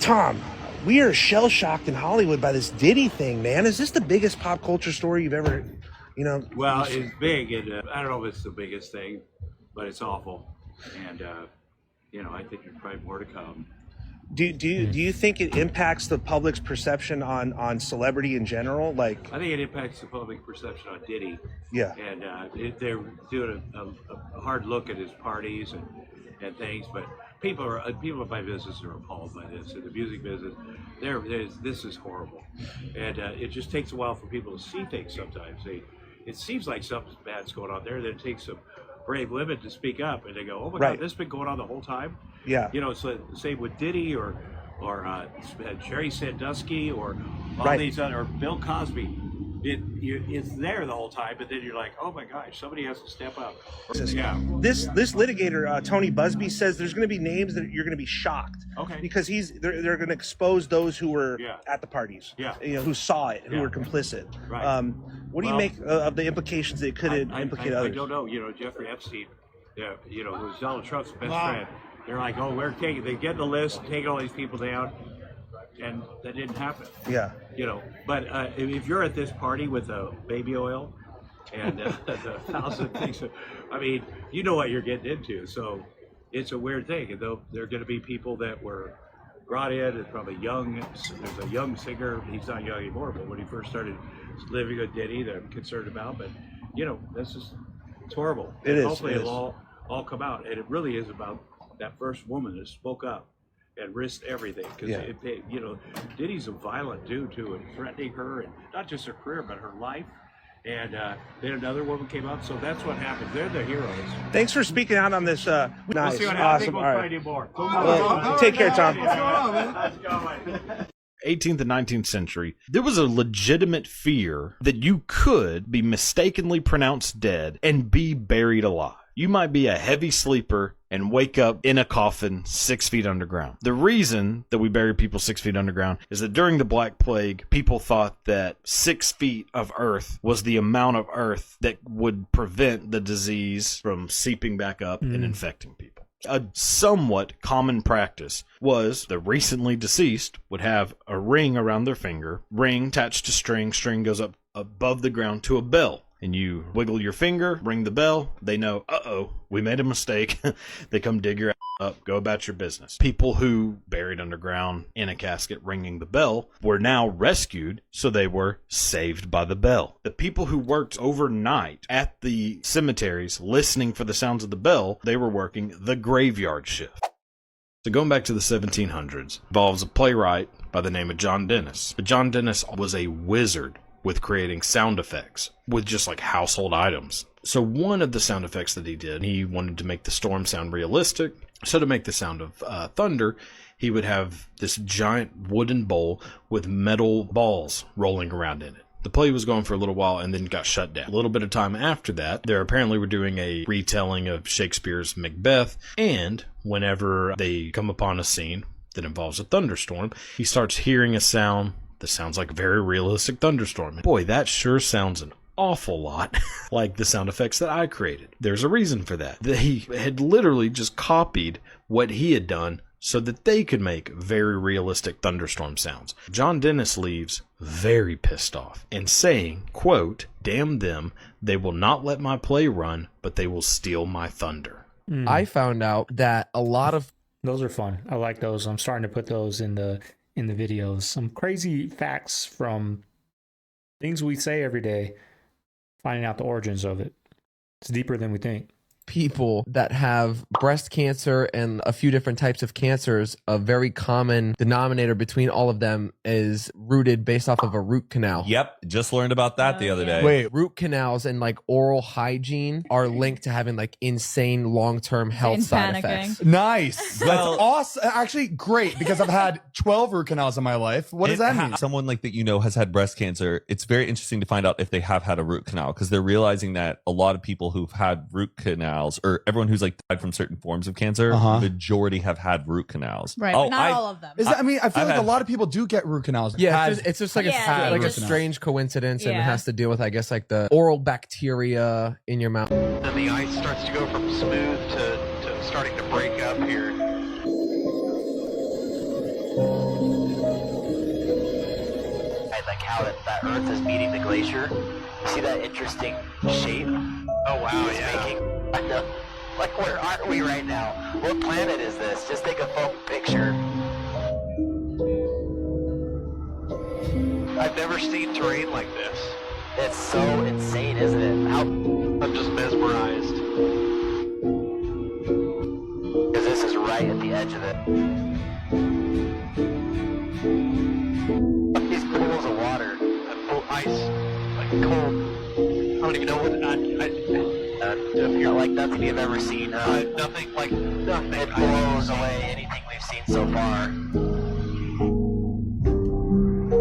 Speaker 16: Tom, we are shell-shocked in Hollywood by this Diddy thing, man. Is this the biggest pop culture story you've ever,
Speaker 17: Well, it's big, and I don't know if it's the biggest thing, but it's awful. And, I think there's probably more to come.
Speaker 16: Do you think it impacts the public's perception on celebrity in general? Like,
Speaker 17: I think it impacts the public perception on Diddy.
Speaker 16: Yeah.
Speaker 17: And they're doing a hard look at his parties and things, but people in my business are appalled by this. In the music business, this is horrible, and it just takes a while for people to see things. Sometimes it seems like something bad's going on there. Then it takes some brave women to speak up, and they go, "Oh my God, this has been going on the whole time."
Speaker 16: Yeah.
Speaker 17: It's the same with Diddy or Jerry Sandusky or all these other, or Bill Cosby. It's there the whole time, but then you're like, oh my gosh, somebody has to step up. Yeah.
Speaker 16: This litigator, Tony Busby, says there's going to be names that you're going to be shocked.
Speaker 17: Okay.
Speaker 16: Because they're going to expose those who were at the parties.
Speaker 17: Yeah.
Speaker 16: Who saw it, who were complicit.
Speaker 17: Right.
Speaker 16: What do you make of the implications that it could implicate others?
Speaker 17: I don't know. Jeffrey Epstein, who was Donald Trump's best friend. They're like, oh, they get the list, taking all these people down. And that didn't happen.
Speaker 16: Yeah.
Speaker 17: But if you're at this party with baby oil and the 1,000 things, I mean, you know what you're getting into. So it's a weird thing. And there are going to be people that were brought in from there's a young singer. He's not young anymore, but when he first started living with Diddy, that I'm concerned about. But, it's horrible.
Speaker 16: It is.
Speaker 17: Hopefully it'll all come out. And it really is about that first woman that spoke up and risked everything, because Diddy's a violent dude too, and threatening her, and not just her career but her life. And then another woman came up, so that's what happened. They're the heroes.
Speaker 16: Thanks for speaking out on this. Nice,
Speaker 17: we'll see what happens. I think we'll try to do more.
Speaker 16: Well, take care, Tom.
Speaker 17: What's going on, man? Let's go, man.
Speaker 18: 18th and 19th century, there was a legitimate fear that you could be mistakenly pronounced dead and be buried alive. You might be a heavy sleeper and wake up in a coffin 6 feet underground. The reason that we bury people 6 feet underground is that during the Black Plague, people thought that 6 feet of earth was the amount of earth that would prevent the disease from seeping back up and infecting people. A somewhat common practice was the recently deceased would have a ring around their finger, ring attached to string goes up above the ground to a bell. And you wiggle your finger, ring the bell, they know, uh-oh, we made a mistake. They come dig your ass up, go about your business. People who buried underground in a casket ringing the bell were now rescued, so they were saved by the bell. The people who worked overnight at the cemeteries listening for the sounds of the bell, they were working the graveyard shift. So going back to the 1700s, involves a playwright by the name of John Dennis. But John Dennis was a wizard with creating sound effects with just like household items. So one of the sound effects that he did, he wanted to make the storm sound realistic. So to make the sound of thunder, he would have this giant wooden bowl with metal balls rolling around in it. The play was going for a little while and then got shut down. A little bit of time after that, they apparently were doing a retelling of Shakespeare's Macbeth, and whenever they come upon a scene that involves a thunderstorm, he starts hearing a sound that sounds like a very realistic thunderstorm. Boy, that sure sounds an awful lot like the sound effects that I created. There's a reason for that. They had literally just copied what he had done so that they could make very realistic thunderstorm sounds. John Dennis leaves very pissed off and saying, quote, "Damn them, they will not let my play run, but they will steal my thunder."
Speaker 19: I found out that a lot of
Speaker 1: those are fun. I like those. I'm starting to put those in the videos. Some crazy facts from things we say every day, finding out the origins of it. It's deeper than we think.
Speaker 19: people that have breast cancer and a few different types of cancers, a very common denominator between all of them is rooted based off of a root canal.
Speaker 20: Yep, just learned about that the other day.
Speaker 19: Wait, root canals and like oral hygiene are linked to having like insane long-term health side effects.
Speaker 21: Nice. That's awesome. Actually, great, because I've had 12 root canals in my life. What does that mean?
Speaker 20: Someone like that you know has had breast cancer. It's very interesting to find out if they have had a root canal, because they're realizing that a lot of people who've had root canals, or everyone who's like died from certain forms of cancer, the majority have had root canals.
Speaker 23: Right, but not all of them.
Speaker 21: I mean, I feel like a lot of people do get root canals.
Speaker 19: Yeah, it's just like a strange coincidence, and it has to deal with, I guess, like the oral bacteria in your mouth.
Speaker 24: And the ice starts to go from smooth to starting to break up here.
Speaker 25: I like how that Earth is meeting the glacier. You see that interesting shape?
Speaker 24: Oh wow,
Speaker 25: yeah. I know. Like, where are we right now? What planet is this? Just take a phone picture.
Speaker 24: I've never seen terrain like this.
Speaker 25: It's so insane, isn't it?
Speaker 24: I'm just mesmerized.
Speaker 25: Because this is right at the edge of it. These pools of water.
Speaker 24: Ice. Like cold. I don't even know what
Speaker 25: like nothing you've ever seen.
Speaker 24: Nothing like nothing.
Speaker 25: It blows away anything we've seen so far.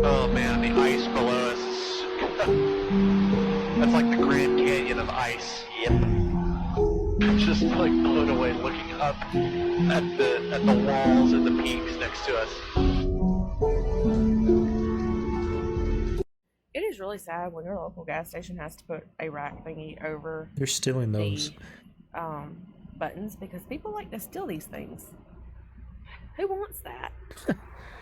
Speaker 24: Oh man, the ice below us is that's like the Grand Canyon of ice.
Speaker 25: Yep.
Speaker 24: I'm just like blown away looking up at the walls and the peaks next to us.
Speaker 26: It is really sad when your local gas station has to put a rack thingy over.
Speaker 1: They're stealing those
Speaker 26: Buttons, because people like to steal these things. Who wants that?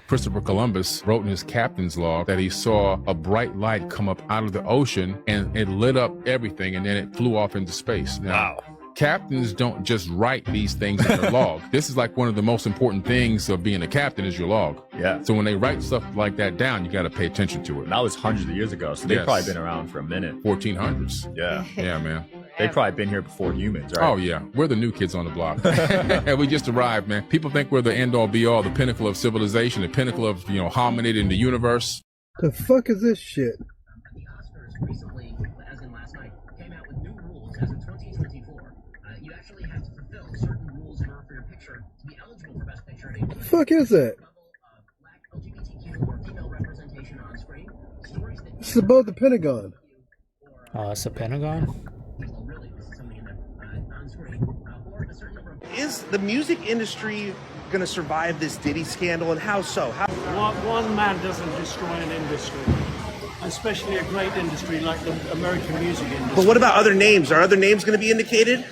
Speaker 28: Christopher Columbus wrote in his captain's log that he saw a bright light come up out of the ocean and it lit up everything, and then it flew off into space. Now, captains don't just write these things in their log. This is like one of the most important things of being a captain is your log.
Speaker 22: Yeah.
Speaker 28: So when they write stuff like that down, you got to pay attention to it.
Speaker 22: And that was hundreds of years ago, so they've probably been around for a minute.
Speaker 28: 1400s.
Speaker 22: Yeah.
Speaker 28: Yeah, man.
Speaker 22: They've probably been here before humans, right?
Speaker 28: Oh, yeah. We're the new kids on the block. And we just arrived, man. People think we're the end-all, be-all, the pinnacle of civilization, the pinnacle of, hominid in the universe.
Speaker 29: The fuck is this shit?
Speaker 30: Recently, as in last night, came out with new rules as of 2024. You actually have to fulfill certain rules in order for your picture to be eligible for Best Picture.
Speaker 29: What the fuck is that?
Speaker 30: LGBTQ or female representation on screen.
Speaker 29: This is above the Pentagon.
Speaker 1: It's a Pentagon?
Speaker 16: Is the music industry going to survive this Diddy scandal, and how so?
Speaker 31: One man doesn't destroy an industry, especially a great industry like the American music industry.
Speaker 16: But what about other names? Are other names going to be indicated?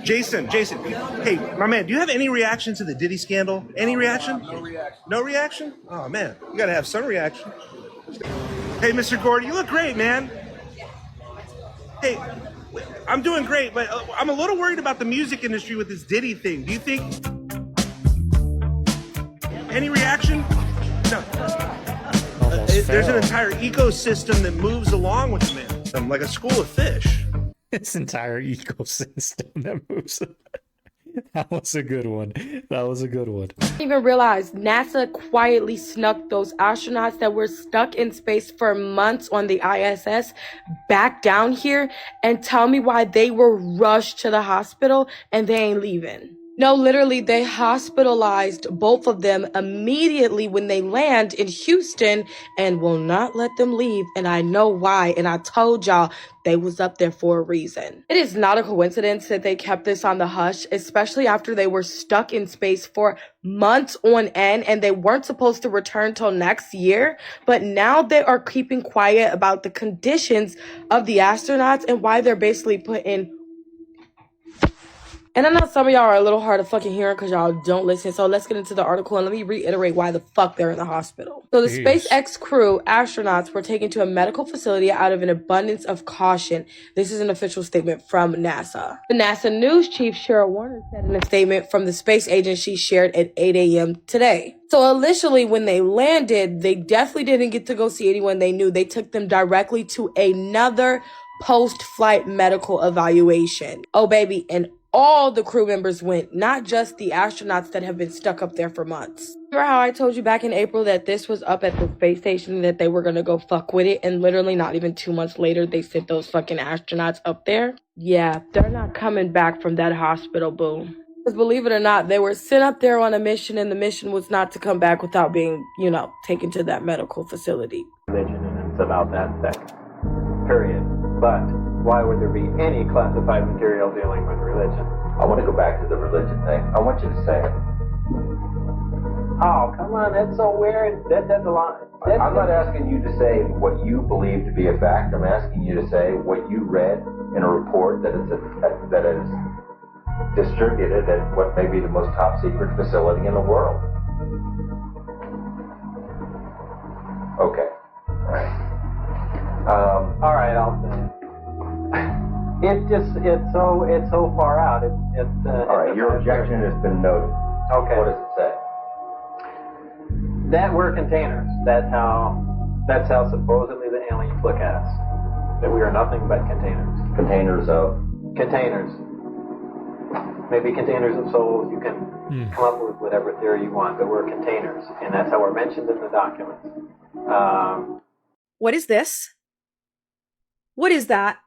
Speaker 16: Jason, hey, my man, do you have any reaction to the Diddy scandal? Any reaction?
Speaker 29: No reaction.
Speaker 16: No reaction? Oh, man, you got to have some reaction. Hey, Mr. Gordy, you look great, man. Hey, I'm doing great, but I'm a little worried about the music industry with this Diddy thing. Do you think... Any reaction? No. There's an entire ecosystem that moves along with the man, like a school of fish.
Speaker 1: This entire ecosystem that moves. That was a good one. That was a good one.
Speaker 32: I didn't even realize NASA quietly snuck those astronauts that were stuck in space for months on the ISS back down here, and tell me why they were rushed to the hospital and they ain't leaving. No, literally, they hospitalized both of them immediately when they land in Houston and will not let them leave. And I know why. And I told y'all they was up there for a reason. It is not a coincidence that they kept this on the hush, especially after they were stuck in space for months on end and they weren't supposed to return till next year. But now they are keeping quiet about the conditions of the astronauts and why they're basically put in. And I know some of y'all are a little hard of fucking hearing because y'all don't listen. So let's get into the article and let me reiterate why the fuck they're in the hospital. So the SpaceX crew astronauts were taken to a medical facility out of an abundance of caution. This is an official statement from NASA. The NASA news chief, Cheryl Warner, said in a statement from the space agency shared at 8 a.m. today. So initially when they landed, they definitely didn't get to go see anyone they knew. They took them directly to another post-flight medical evaluation. Oh, baby, and all the crew members went, not just the astronauts that have been stuck up there for months. Remember how I told you back in April that this was up at the space station and that they were gonna go fuck with it, and literally not even 2 months later, they sent those fucking astronauts up there? Yeah, they're not coming back from that hospital, boo. Because believe it or not, they were sent up there on a mission, and the mission was not to come back without being, taken to that medical facility.
Speaker 2: Religion, and it's about that sect. Period. But why would there be any classified material dealing with religion?
Speaker 3: I want to go back to the religion thing. I want you to say it.
Speaker 2: Oh, come on, that's so weird. That's a lie.
Speaker 3: I'm not asking you to say what you believe to be a fact. I'm asking you to say what you read in a report that is distributed at what may be the most top secret facility in the world. Okay.
Speaker 2: All right, I'll say it. It's so far out.
Speaker 3: All right, your objection has been noted.
Speaker 2: Okay.
Speaker 3: What does it say?
Speaker 2: That we're containers. That's how supposedly the aliens look at us. That we are nothing but containers.
Speaker 3: Containers of?
Speaker 2: Containers. Maybe containers of souls. You can come up with whatever theory you want, but we're containers, and that's how we're mentioned in the documents.
Speaker 4: What is this? What is that?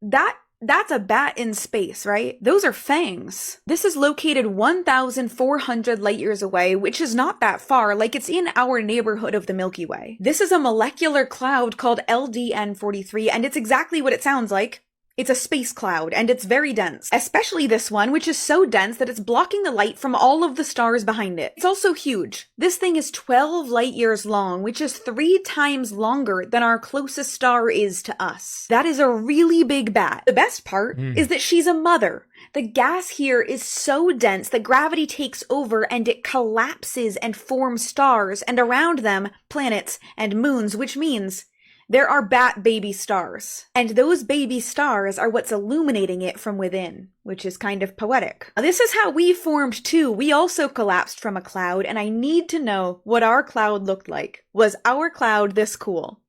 Speaker 4: That's a bat in space, right? Those are fangs. This is located 1,400 light years away, which is not that far, like it's in our neighborhood of the Milky Way. This is a molecular cloud called LDN43, and it's exactly what it sounds like. It's a space cloud, and it's very dense, especially this one, which is so dense that it's blocking the light from all of the stars behind it. It's also huge. This thing is 12 light years long, which is 3 times longer than our closest star is to us. That is a really big bat. The best part is that she's a mother. The gas here is so dense that gravity takes over and it collapses and forms stars, and around them, planets and moons, which means there are bat baby stars, and those baby stars are what's illuminating it from within, which is kind of poetic. Now, this is how we formed too. We also collapsed from a cloud, and I need to know what our cloud looked like. Was our cloud this cool?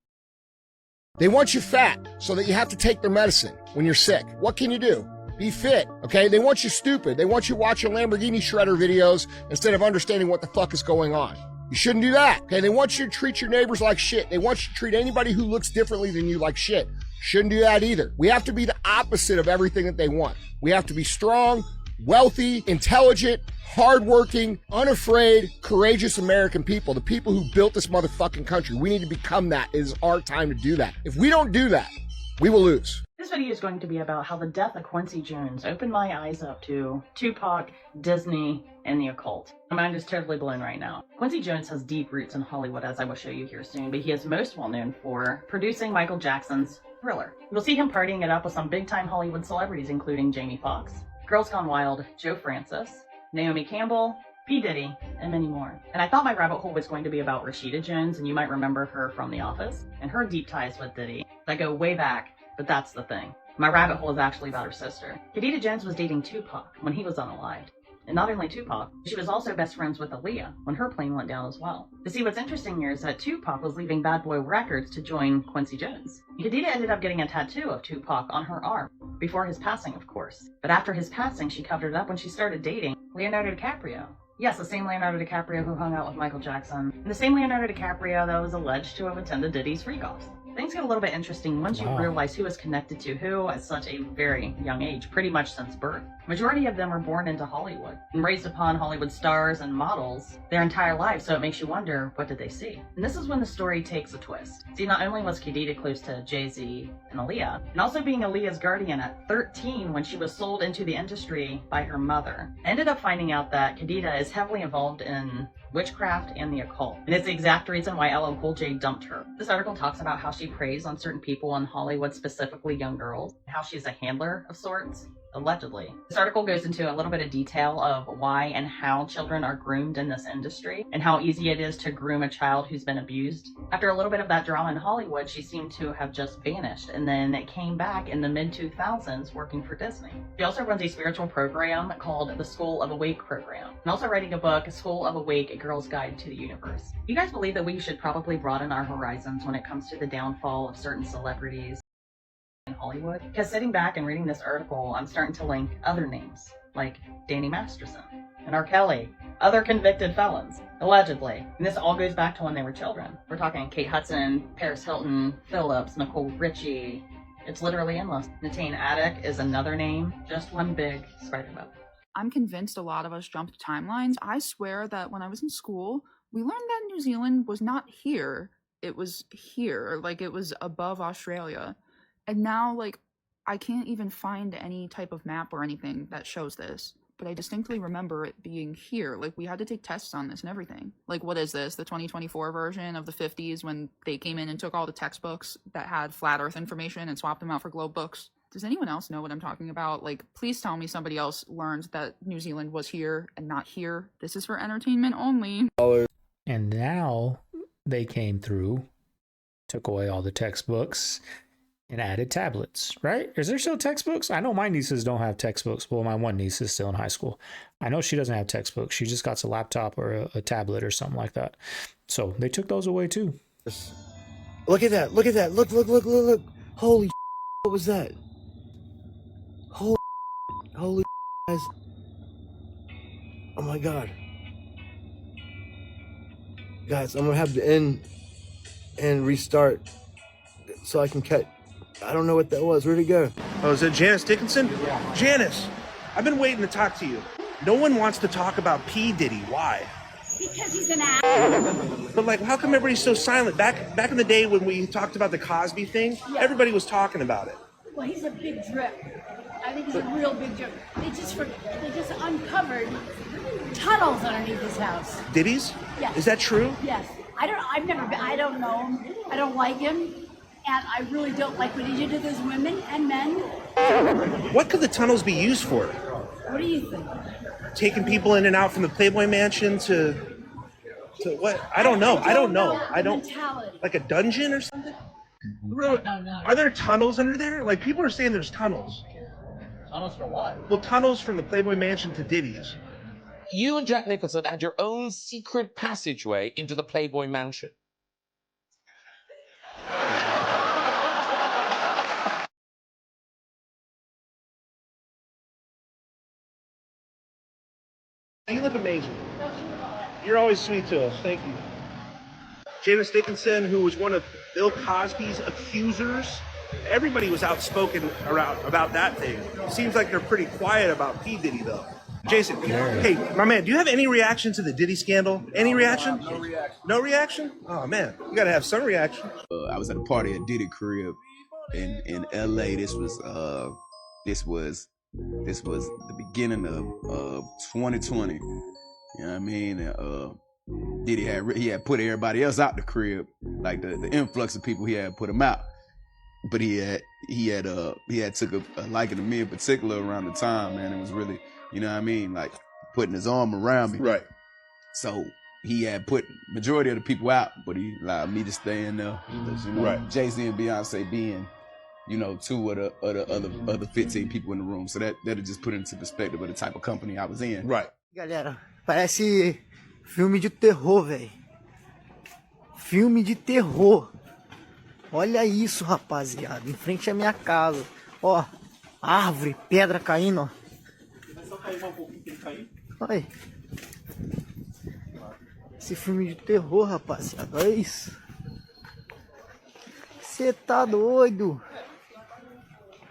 Speaker 5: They want you fat so that you have to take their medicine when you're sick. What can you do? Be fit, okay? They want you stupid. They want you watching Lamborghini shredder videos instead of understanding what the fuck is going on. You shouldn't do that, okay? They want you to treat your neighbors like shit. They want you to treat anybody who looks differently than you like shit. Shouldn't do that either. We have to be the opposite of everything that they want. We have to be strong, wealthy, intelligent, hardworking, unafraid, courageous American people. The people who built this motherfucking country. We need to become that. It is our time to do that. If we don't do that, we will lose.
Speaker 6: This video is going to be about how the death of Quincy Jones opened my eyes up to Tupac, Disney, and the occult. My mind is totally blown right now. Quincy Jones has deep roots in Hollywood, as I will show you here soon, but he is most well known for producing Michael Jackson's Thriller. You'll see him partying it up with some big-time Hollywood celebrities, including Jamie Foxx, Girls Gone Wild, Joe Francis, Naomi Campbell, P. Diddy, and many more. And I thought my rabbit hole was going to be about Rashida Jones, and you might remember her from The Office, and her deep ties with Diddy that go way back. But that's the thing. My rabbit hole is actually about her sister. Khadijah Jones was dating Tupac when he was unalive. And not only Tupac, she was also best friends with Aaliyah when her plane went down as well. To see what's interesting here is that Tupac was leaving Bad Boy Records to join Quincy Jones. Khadijah ended up getting a tattoo of Tupac on her arm, before his passing of course. But after his passing, she covered it up when she started dating Leonardo DiCaprio. Yes, the same Leonardo DiCaprio who hung out with Michael Jackson, and the same Leonardo DiCaprio that was alleged to have attended Diddy's freak-offs. Things get a little bit interesting once you realize who is connected to who at such a very young age, pretty much since birth. Majority of them were born into Hollywood and raised upon Hollywood stars and models their entire lives, so it makes you wonder, what did they see? And this is when the story takes a twist. See, not only was Khadijah close to Jay-Z and Aaliyah, and also being Aaliyah's guardian at 13 when she was sold into the industry by her mother. I ended up finding out that Khadijah is heavily involved in witchcraft and the occult, and it's the exact reason why LL Cool J dumped her. This article talks about how she preys on certain people in Hollywood, specifically young girls, how she's a handler of sorts, allegedly. This article goes into a little bit of detail of why and how children are groomed in this industry, and how easy it is to groom a child who's been abused. After a little bit of that drama in Hollywood, she seemed to have just vanished, and then it came back in the mid-2000s working for Disney. She also runs a spiritual program called the School of Awake program, and also writing a book, School of Awake, A Girl's Guide to the Universe. You guys believe that we should probably broaden our horizons when it comes to the downfall of certain celebrities in Hollywood? Because sitting back and reading this article, I'm starting to link other names, like Danny Masterson and R. Kelly, other convicted felons, allegedly. And this all goes back to when they were children. We're talking Kate Hudson, Paris Hilton, Phillips, Nicole Richie. It's literally endless. Natane Addick is another name, just one big spider web.
Speaker 7: I'm convinced a lot of us jumped timelines. I swear that when I was in school, we learned that New Zealand was not here. It was here, like it was above Australia. And now, like, I can't even find any type of map or anything that shows this. But I distinctly remember it being here. Like, we had to take tests on this and everything. Like, what is this? The 2024 version of the 50s when they came in and took all the textbooks that had flat earth information and swapped them out for globe books? Does anyone else know what I'm talking about? Like, please tell me somebody else learned that New Zealand was here and not here. This is for entertainment only.
Speaker 1: And now they came through, took away all the textbooks, and added tablets, right? Is there still textbooks? I know my nieces don't have textbooks. Well, my one niece is still in high school. I know she doesn't have textbooks. She just got a laptop or a tablet or something like that. So they took those away too.
Speaker 8: Look at that. Look at that. Look. Holy what was that? Holy guys. Oh my God. Guys, I'm gonna have to end and restart so I can cut. I don't know what that was. Where'd it go?
Speaker 16: Oh, is that Janice Dickinson? Yeah. Janice, I've been waiting to talk to you. No one wants to talk about P. Diddy. Why?
Speaker 9: Because he's an ass.
Speaker 16: But like, how come everybody's so silent? Back in the day when we talked about the Cosby thing, everybody was talking about it.
Speaker 9: Well, he's a big drip. I think he's a real big drip. They just uncovered tunnels underneath his house.
Speaker 16: Diddy's?
Speaker 9: Yes.
Speaker 16: Is that true?
Speaker 9: Yes. I've never been. I don't know him. I don't like him. And I really don't like what he did to those women and men.
Speaker 16: What could the tunnels be used for?
Speaker 9: What do you think?
Speaker 16: Taking people in and out from the Playboy Mansion to what? I don't know.
Speaker 9: Mentality.
Speaker 16: Like a dungeon or something? Are there tunnels under there? Like, people are saying there's tunnels.
Speaker 9: Tunnels for what?
Speaker 16: Well, tunnels from the Playboy Mansion to Diddy's.
Speaker 10: You and Jack Nicholson had your own secret passageway into the Playboy Mansion.
Speaker 16: You look amazing. You're always sweet to us. Thank you. Janice Dickinson, who was one of Bill Cosby's accusers. Everybody was outspoken about that thing. It seems like they're pretty quiet about P. Diddy, though. Jason, hey, my man, do you have any reaction to the Diddy scandal? Any reaction? No reaction. No reaction? Oh, man, you got to have some reaction.
Speaker 11: I was at a party at Diddy crib in L.A. This was the beginning of 2020. You know what I mean? Diddy had put everybody else out the crib, like the influx of people he had put them out. But he had took a liking to me in particular around the time, man. It was really, you know what I mean, like putting his arm around me.
Speaker 16: Right.
Speaker 11: So he had put majority of the people out, but he allowed me to stay in there. You know,
Speaker 16: right.
Speaker 11: Jay-Z and Beyonce being, you know, two of the other 15 people in the room. So that'll just put it into perspective of the type of company I was in.
Speaker 16: Right.
Speaker 9: Galera, parece filme de terror, velho. Filme de terror. Olha isso, rapaziada. Em frente à minha casa. Ó, árvore, pedra caindo, ó. Olha. Esse filme de terror, rapaziada. Olha isso. Você tá doido?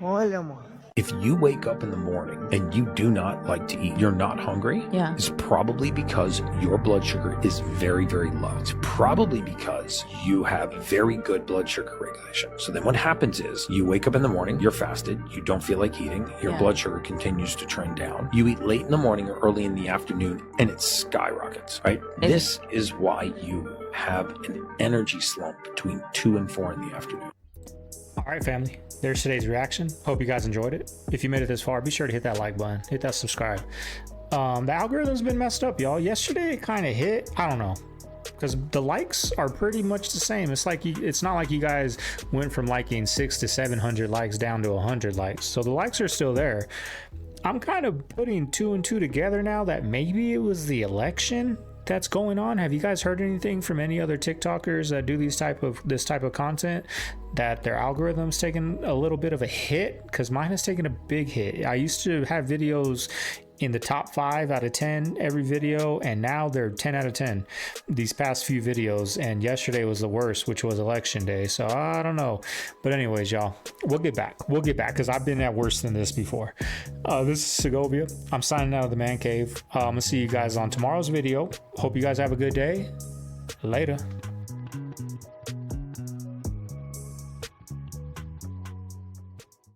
Speaker 9: Olha, mano.
Speaker 12: If you wake up in the morning and you do not like to eat, you're not hungry, it's probably because your blood sugar is very, very low. It's probably because you have very good blood sugar regulation. So then what happens is you wake up in the morning, you're fasted, you don't feel like eating, your blood sugar continues to trend down. You eat late in the morning or early in the afternoon and it skyrockets, right? This is why you have an energy slump between 2 and 4 in the afternoon.
Speaker 1: All right, family, there's today's reaction. Hope you guys enjoyed it. If you made it this far, be sure to hit that like button, hit that subscribe. The algorithm's been messed up, y'all. Yesterday it kind of hit, I don't know, because the likes are pretty much the same. It's like it's not like you guys went from liking 600 to 700 likes down to 100 likes. So the likes are still there. I'm kind of putting 2 and 2 together now that maybe it was the election that's going on. Have you guys heard anything from any other TikTokers that do this type of content, that their algorithm's taking a little bit of a hit? Because mine has taken a big hit. I used to have videos in the top 5 out of 10 every video, and now they're 10 out of 10 these past few videos, and yesterday was the worst, which was election day. So I don't know, but anyways, y'all, we'll get back because I've been at worse than this before. This is Segovia. I'm signing out of the man cave. I'm gonna see you guys on tomorrow's video. Hope you guys have a good day. Later.